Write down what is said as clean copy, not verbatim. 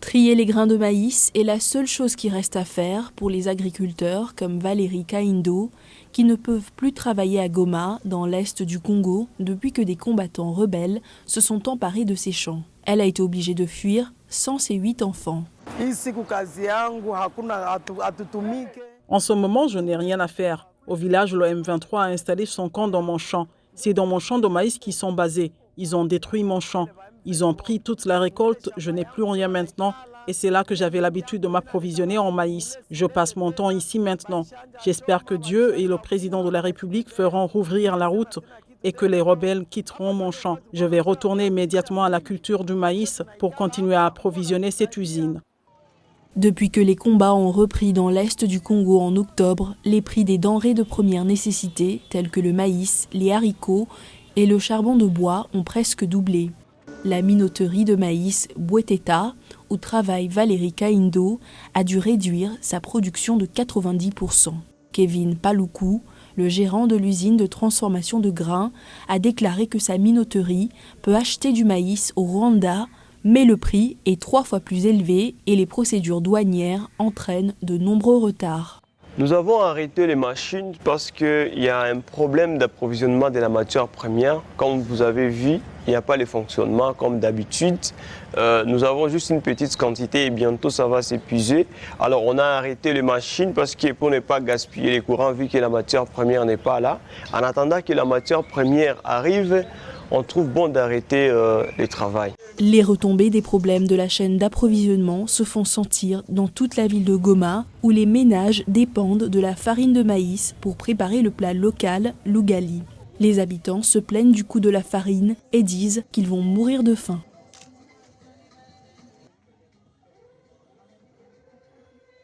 Trier les grains de maïs est la seule chose qui reste à faire pour les agriculteurs comme Valérie Kaindo, qui ne peuvent plus travailler à Goma, dans l'est du Congo, depuis que des combattants rebelles se sont emparés de ses champs. Elle a été obligée de fuir sans ses 8 enfants. En ce moment, je n'ai rien à faire. Au village, le M23 a installé son camp dans mon champ. C'est dans mon champ de maïs qu'ils sont basés. Ils ont détruit mon champ. Ils ont pris toute la récolte. Je n'ai plus rien maintenant. Et c'est là que j'avais l'habitude de m'approvisionner en maïs. Je passe mon temps ici maintenant. J'espère que Dieu et le président de la République feront rouvrir la route et que les rebelles quitteront mon champ. Je vais retourner immédiatement à la culture du maïs pour continuer à approvisionner cette usine. Depuis que les combats ont repris dans l'est du Congo en octobre, les prix des denrées de première nécessité, tels que le maïs, les haricots et le charbon de bois, ont presque doublé. La minoterie de maïs Boueteta, où travaille Valérie Kaindo, a dû réduire sa production de 90%. Kevin Paluku, le gérant de l'usine de transformation de grains, a déclaré que sa minoterie peut acheter du maïs au Rwanda, mais le prix est 3 fois plus élevé et les procédures douanières entraînent de nombreux retards. Nous avons arrêté les machines parce qu'il y a un problème d'approvisionnement de la matière première. Comme vous avez vu, il n'y a pas le fonctionnement comme d'habitude. Nous avons juste une petite quantité et bientôt ça va s'épuiser. Alors on a arrêté les machines parce que pour ne pas gaspiller les courants vu que la matière première n'est pas là. En attendant que la matière première arrive, on trouve bon d'arrêter le travail. Les retombées des problèmes de la chaîne d'approvisionnement se font sentir dans toute la ville de Goma, où les ménages dépendent de la farine de maïs pour préparer le plat local, l'ugali. Les habitants se plaignent du coût de la farine et disent qu'ils vont mourir de faim.